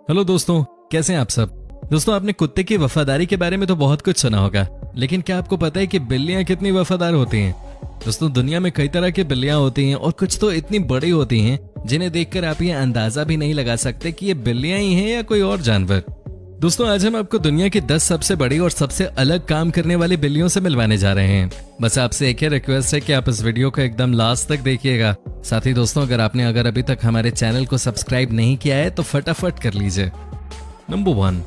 Hello दोस्तों, कैसे हैं आप सब। दोस्तों, आपने कुत्ते की वफादारी के बारे में तो बहुत कुछ सुना होगा, लेकिन क्या आपको पता है कि बिल्लियां कितनी वफादार होती हैं। दोस्तों, दुनिया में कई तरह की बिल्लियां होती हैं और कुछ तो इतनी बड़ी होती हैं जिन्हें देखकर आप ये अंदाजा भी नहीं लगा सकते कि ये बिल्लियां ही हैं या कोई और जानवर। दोस्तों, आज हम आपको दुनिया की 10 सबसे बड़ी और सबसे अलग काम करने वाली बिल्लियों से मिलवाने जा रहे हैं। बस आपसे एक ही रिक्वेस्ट है कि आप इस वीडियो को एकदम लास्ट तक देखिएगा। साथ ही दोस्तों, अगर अभी तक हमारे चैनल को सब्सक्राइब नहीं किया है तो फटाफट कर लीजिए। नंबर 1,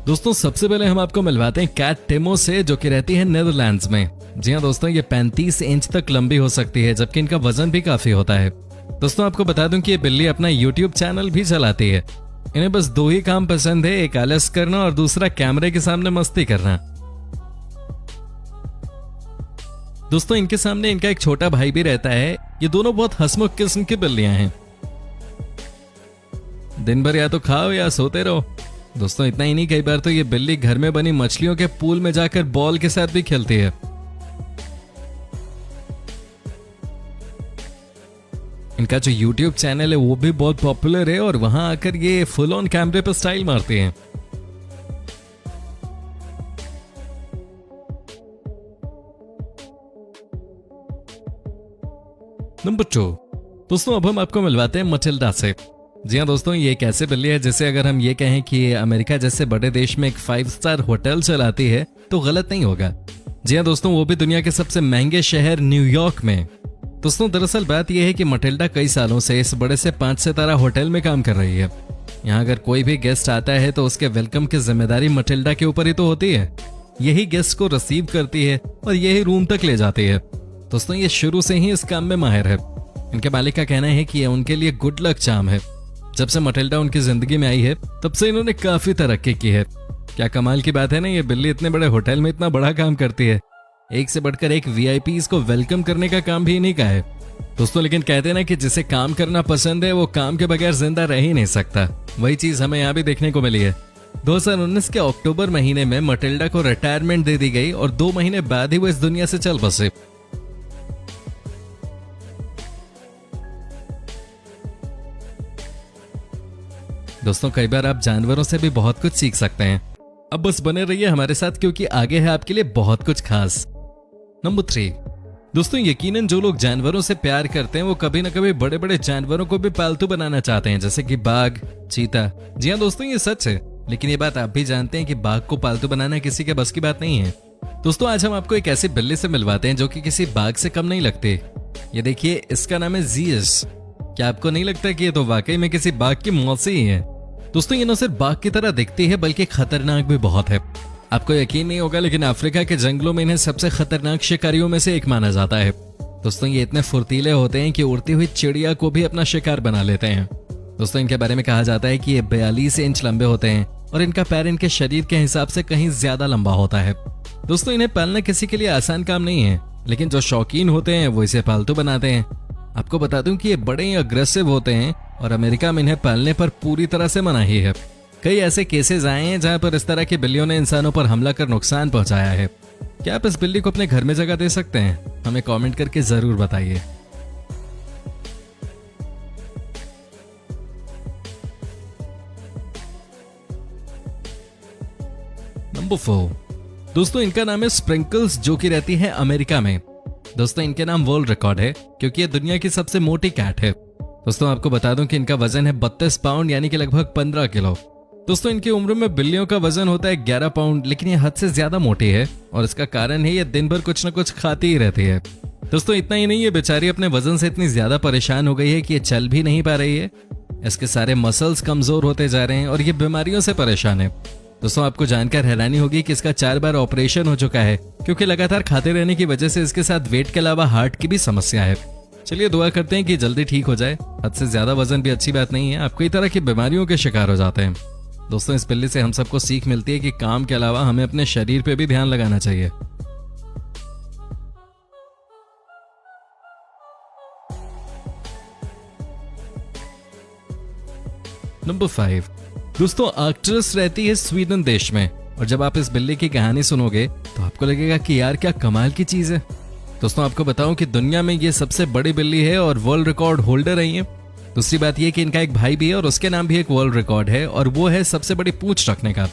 दोस्तों सबसे पहले हम आपको मिलवाते हैं कैट टिमो से, जो कि रहती है नीदरलैंड्स में। जी हाँ दोस्तों, ये 35 इंच तक लंबी हो सकती है, जबकि इनका वजन भी काफी होता है। दोस्तों, आपको बता दूं कि ये बिल्ली अपना यूट्यूब चैनल भी चलाती है। इन्हें बस 2 ही काम पसंद है, एक आलस करना और दूसरा कैमरे के सामने मस्ती करना। दोस्तों, इनके सामने इनका एक छोटा भाई भी रहता है। ये दोनों बहुत हंसमुख किस्म की बिल्लियां हैं। दिन भर या तो खाओ या सोते रहो। दोस्तों, इतना ही नहीं, कई बार तो ये बिल्ली घर में बनी मछलियों के पूल में जाकर बॉल के साथ भी खेलती है। इनका जो YouTube चैनल है वो भी बहुत पॉपुलर है और वहां आकर ये फुल ऑन कैमरे पर स्टाइल मारते हैं। नंबर 2, दोस्तों अब हम आपको मिलवाते हैं मटिल्डा से। जी हाँ दोस्तों, ये एक ऐसी बिल्ली है जिसे अगर हम ये कहें कि ये अमेरिका जैसे बड़े देश में एक 5 स्टार होटल चलाती है तो गलत नहीं होगा। जी हाँ दोस्तों, वो भी दुनिया के सबसे महंगे शहर न्यूयॉर्क में। दोस्तों, दरअसल बात यह है कि मटिल्डा कई सालों से इस बड़े से 5 सितारा होटल में काम कर रही है। यहाँ अगर कोई भी गेस्ट आता है तो उसके वेलकम की जिम्मेदारी मटिल्डा के ऊपर ही तो होती है। यही गेस्ट को रिसीव करती है और यही रूम तक ले जाती है। दोस्तों, ये शुरू से ही इस काम में माहिर है। इनके मालिक का कहना है कि यह उनके लिए गुड लक चार्म है। जब से मटिल्डा उनकी जिंदगी में आई है तब से इन्होंने काफी तरक्की की है। क्या कमाल की बात है ना, ये बिल्ली इतने बड़े होटल में इतना बड़ा काम करती है। एक से बढ़कर एक VIPs को वेलकम करने का काम भी इन्हीं का है। दोस्तों, लेकिन कहते हैं ना कि जिसे काम करना पसंद है वो काम के बगैर जिंदा रह ही नहीं सकता। वही चीज हमें यहाँ भी देखने को मिली है। 2019 के अक्टूबर महीने में मटिल्डा को रिटायरमेंट दे दी गई और 2 महीने बाद ही वो इस दुनिया से चल बसे। दोस्तों, कई बार आप जानवरों से भी बहुत कुछ सीख सकते हैं। अब बस बने रहिए हमारे साथ, क्योंकि आगे है आपके लिए बहुत कुछ खास। नंबर 3, दोस्तों यकीनन जो लोग जानवरों से प्यार करते हैं वो कभी ना कभी बड़े बड़े जानवरों को भी पालतू बनाना चाहते हैं, जैसे कि बाघ, चीता। जी हाँ दोस्तों, ये सच है, लेकिन ये बात आप भी जानते हैं कि बाघ को पालतू बनाना किसी के बस की बात नहीं है। दोस्तों, आज हम आपको एक ऐसी बिल्ली से मिलवाते हैं जो कि किसी बाघ से कम नहीं लगती। ये देखिए, इसका नाम है ज़ीयस। क्या आपको नहीं लगता कि ये तो वाकई में किसी बाघ की मौसी ही है। दोस्तों, ये न सिर्फ बाघ की तरह दिखती है बल्कि खतरनाक भी बहुत है। आपको यकीन नहीं होगा, लेकिन अफ्रीका के जंगलों में इन्हें सबसे खतरनाक शिकारियों में से एक माना जाता है। दोस्तों, ये इतने फुर्तीले होते हैं कि उड़ती हुई चिड़िया को भी अपना शिकार बना लेते हैं। दोस्तों, इनके बारे में कहा जाता है कि ये 42 इंच लंबे होते हैं और इनका पैर इनके शरीर के हिसाब से कहीं ज्यादा लंबा होता है। दोस्तों, इन्हें पालना किसी के लिए आसान काम नहीं है, लेकिन जो शौकीन होते हैं वो इसे पालतू बनाते हैं। आपको बता दूं कि ये बड़े ही अग्रेसिव होते हैं और अमेरिका में इन्हें पालने पर पूरी तरह से मनाही है। कई ऐसे केसेस आए हैं जहां पर इस तरह की बिल्लियों ने इंसानों पर हमला कर नुकसान पहुंचाया है। क्या आप इस बिल्ली को अपने घर में जगह दे सकते हैं? हमें कमेंट करके जरूर बताइए। नंबर 4, दोस्तों इनका नाम है स्प्रिंकल्स, जो कि रहती है अमेरिका में। दोस्तों, इनके नाम वर्ल्ड रिकॉर्ड है क्योंकि ये दुनिया की सबसे मोटी कैट है। दोस्तों, आपको बता दूं कि इनका वजन है 32 पाउंड, यानी कि लगभग 15 किलो। दोस्तों, इनकी उम्र में बिल्लियों का वजन होता है 11 पाउंड, लेकिन ये हद से ज्यादा मोटी है और इसका कारण है ये दिन भर कुछ न कुछ खाती ही रहती है। दोस्तों, इतना ही नहीं, ये बेचारी अपने वजन से इतनी ज्यादा परेशान हो गई है कि ये चल भी नहीं पा रही है। इसके सारे मसल्स कमजोर होते जा रहे हैं और ये बीमारियों से परेशान है। दोस्तों, आपको जानकर हैरानी होगी कि इसका 4 बार ऑपरेशन हो चुका है, क्योंकि लगातार खाते रहने की वजह से इसके साथ वेट के अलावा हार्ट की भी समस्या है। चलिए दुआ करते हैं कि जल्दी ठीक हो जाए। हद से ज्यादा वजन भी अच्छी बात नहीं है, आप कई तरह की बीमारियों के शिकार हो जाते हैं। दोस्तों, इस बिल्ली से हम सबको सीख मिलती है कि काम के अलावा हमें अपने शरीर पे भी ध्यान लगाना चाहिए। नंबर 5, दोस्तों आर्कटुरस रहती है स्वीडन देश में और जब आप इस बिल्ली की कहानी सुनोगे तो आपको लगेगा कि यार क्या कमाल की चीज है। दोस्तों, आपको बताऊं कि दुनिया में ये सबसे बड़ी बिल्ली है और वर्ल्ड रिकॉर्ड होल्डर रही है। दूसरी बात यह कि इनका एक भाई भी है और उसके नाम भी एक वर्ल्ड रिकॉर्ड है, और वो है सबसे बड़ी पूंछ रखने का।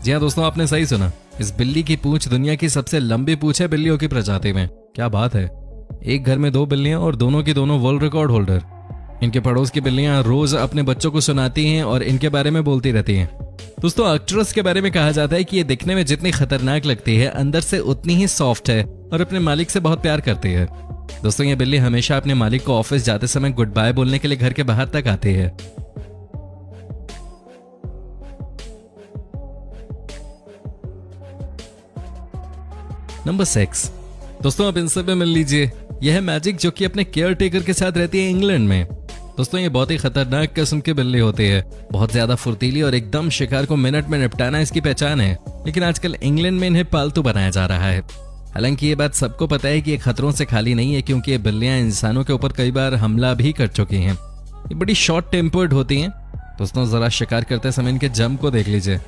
जी हाँ दोस्तों, आपने सही सुना, इस बिल्ली की पूंछ दुनिया की सबसे लंबी पूंछ है बिल्लियों की प्रजाति में। क्या बात है। एक घर में 2 बिल्लियां और दोनों की दोनों वर्ल्ड रिकॉर्ड होल्डर। इनके पड़ोस की बिल्लियां रोज अपने बच्चों को सुनाती हैं और इनके बारे में बोलती रहती हैं। दोस्तों, आर्कटुरस के बारे में कहा जाता है कि ये दिखने में जितनी खतरनाक लगती है, अंदर से उतनी ही सॉफ्ट है और अपने मालिक से बहुत प्यार करती है। दोस्तों, ये बिल्ली हमेशा अपने मालिक को ऑफिस जाते समय गुड बाय बोलने के लिए घर के बाहर तक आती है। नंबर 6। दोस्तों, आप इनसे भी मिल लीजिए। यह है मैजिक, जो कि अपने केयर टेकर के साथ रहती है इंग्लैंड में। दोस्तों, ये बहुत ही खतरनाक किस्म की बिल्ली होती है, बहुत ज्यादा फुर्तीली और एकदम शिकार को मिनट में निपटाना इसकी पहचान है। लेकिन आजकल इंग्लैंड में इन्हें पालतू बनाया जा रहा है। हालांकि ये बात सबको पता है कि ये खतरों से खाली नहीं है, क्योंकि ये बिल्लियां इंसानों के ऊपर कई बार हमला भी कर चुकी हैं। ये बड़ी शॉर्ट टेम्पर्ड होती हैं। दोस्तों, जरा शिकार करते समय इनके जंप को देख लीजिए।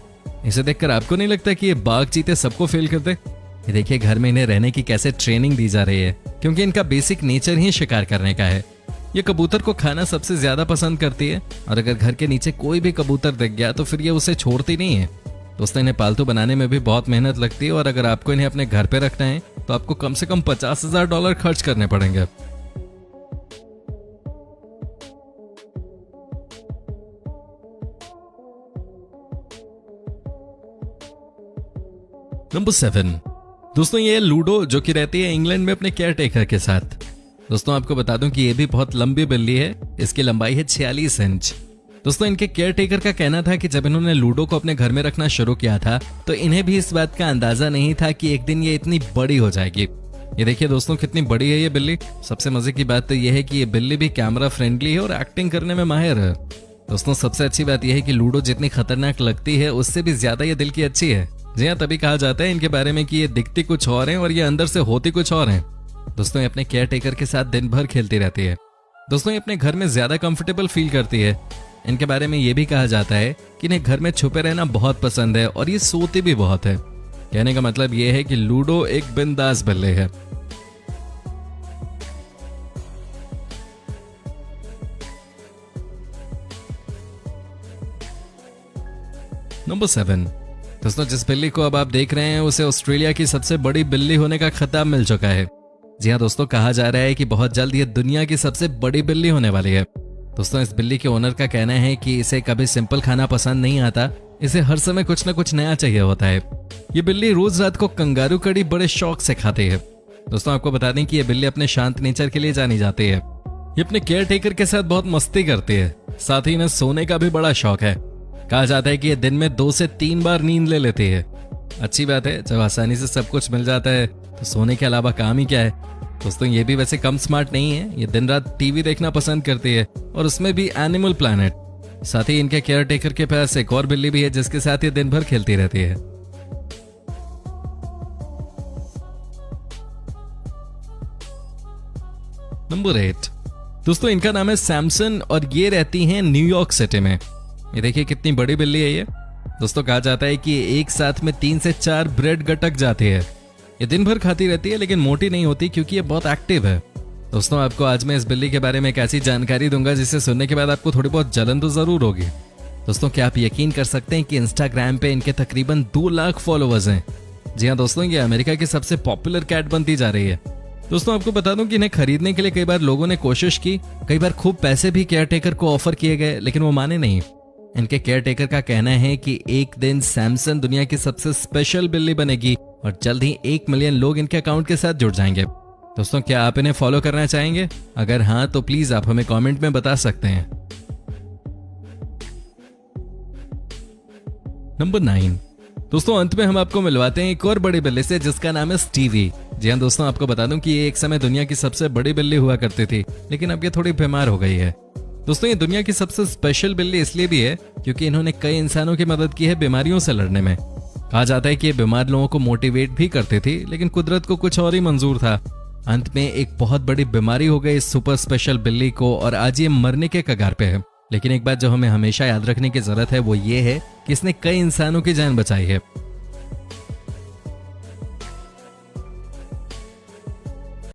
इसे देखकर आपको नहीं लगता कि ये बाघ चीते सबको फेल करते? ये देखिए घर में इन्हें रहने की कैसे ट्रेनिंग दी जा रही है, क्योंकि इनका बेसिक नेचर ही शिकार करने का है। ये कबूतर को खाना सबसे ज्यादा पसंद करती है, और अगर घर के नीचे कोई भी कबूतर दिख गया तो फिर ये उसे छोड़ती नहीं है। दोस्तों, इन्हें पालतू बनाने में भी बहुत मेहनत लगती है, और अगर आपको इन्हें अपने घर पे रखना है तो आपको कम से कम $50,000 खर्च करने पड़ेंगे। नंबर 7। दोस्तों, ये लूडो, जो कि रहती है इंग्लैंड में अपने केयर टेकर के साथ। दोस्तों, आपको बता दूं कि ये भी बहुत लंबी बिल्ली है। इसकी लंबाई है 46 इंच। दोस्तों, इनके केयर टेकर का कहना था कि जब इन्होंने लूडो को अपने घर में रखना शुरू किया था तो इन्हें भी इस बात का अंदाजा नहीं था कि एक दिन ये इतनी बड़ी हो जाएगी। ये देखिए दोस्तों, कितनी बड़ी है ये बिल्ली। सबसे मजे की बात तो यह है कि ये बिल्ली भी कैमरा फ्रेंडली है और एक्टिंग करने में माहिर है। दोस्तों, सबसे अच्छी बात यह है कि लूडो जितनी खतरनाक लगती है, उससे भी ज्यादा ये दिल की अच्छी है। जी हाँ, तभी कहा जाता है इनके बारे में कि ये दिखती कुछ और है और ये अंदर से होती कुछ और है। दोस्तों, ये अपने केयर टेकर के साथ दिन भर खेलती रहती है। दोस्तों, ये अपने घर में ज्यादा कंफर्टेबल फील करती है। इनके बारे में ये भी कहा जाता है कि इन्हें घर में छुपे रहना बहुत पसंद है और ये सोती भी बहुत है। कहने का मतलब ये है कि लूडो एक बिंदास बिल्ली है। नंबर 7। दोस्तों, जिस बिल्ली को अब आप देख रहे हैं उसे ऑस्ट्रेलिया की सबसे बड़ी बिल्ली होने का खिताब मिल चुका है। जी हाँ दोस्तों, कहा जा रहा है कि बहुत जल्द ये दुनिया की सबसे बड़ी बिल्ली होने वाली है। दोस्तों, इस बिल्ली के ओनर का कहना है कि इसे कभी सिंपल खाना पसंद नहीं आता, इसे हर समय कुछ न कुछ नया चाहिए होता है। ये बिल्ली रोज रात को कंगारू कड़ी बड़े शौक से खाती है। दोस्तों, आपको बता दें कि ये बिल्ली अपने शांत नेचर के लिए जानी जाती है। ये अपने केयर टेकर के साथ बहुत मस्ती करती है, साथ ही इन्हें सोने का भी बड़ा शौक है। कहा जाता है कि ये दिन में 2 से 3 बार नींद ले लेती है। अच्छी बात है, जब आसानी से सब कुछ मिल जाता है तो सोने के अलावा काम ही क्या है। दोस्तों, ये भी वैसे कम स्मार्ट नहीं है। ये दिन रात टीवी देखना पसंद करती है, और उसमें भी एनिमल प्लैनेट। साथ ही इनके केयर टेकर के पास एक और बिल्ली भी है जिसके साथ ये दिन भर खेलती रहती है। नंबर 8। दोस्तों, इनका नाम है सैमसन और ये रहती हैं न्यूयॉर्क सिटी में। ये देखिए कितनी बड़ी बिल्ली है ये। दोस्तों, कहा जाता है कि एक साथ में 3 से 4 ब्रेड गटक जाती है। ये दिन भर खाती रहती है लेकिन मोटी नहीं होती, क्योंकि ये बहुत एक्टिव है। दोस्तों, आपको आज मैं इस बिल्ली के बारे में एक ऐसी जानकारी दूंगा जिसे सुनने के बाद आपको थोड़ी बहुत जलन तो जरूर होगी। दोस्तों, क्या आप यकीन कर सकते हैं कि इंस्टाग्राम पे इनके तकरीबन 2 लाख फॉलोअर्स हैं। जी हाँ दोस्तों, ये अमेरिका की सबसे पॉपुलर कैट बनती जा रही है। दोस्तों, आपको बता दूं कि इन्हें खरीदने के लिए कई बार लोगों ने कोशिश की, कई बार खूब पैसे भी केयर टेकर को ऑफर किए गए, लेकिन वो माने नहीं। इनके केयर टेकर का कहना है कि एक दिन सैमसन दुनिया की सबसे स्पेशल बिल्ली बनेगी और जल्द ही 1 मिलियन लोग इनके अकाउंट के साथ जुड़ जाएंगे। दोस्तों, क्या आप इन्हें फॉलो करना चाहेंगे? अगर हाँ तो प्लीज आप हमें कमेंट में बता सकते हैं। नंबर 9। दोस्तों, अंत में हम आपको मिलवाते हैं एक और बड़ी बिल्ली से जिसका नाम है स्टीवी। जी हाँ दोस्तों, आपको बता दूं कि ये एक समय दुनिया की सबसे बड़ी बिल्ली हुआ करती थी, लेकिन अब ये थोड़ी बीमार हो गई है। दोस्तों, ये दुनिया की सबसे स्पेशल बिल्ली इसलिए भी है क्योंकि इन्होंने कई इंसानों की मदद की है बीमारियों से लड़ने में। कहा जाता है कि ये बीमार लोगों को मोटिवेट भी करती थी, लेकिन कुदरत को कुछ और ही मंजूर था। अंत में एक बहुत बड़ी बीमारी हो गई इस सुपर स्पेशल बिल्ली को और आज ये मरने के कगार पे है। लेकिन एक बात जो हमें हमेशा याद रखने की जरूरत है वो ये है कि इसने कई इंसानों की जान बचाई है।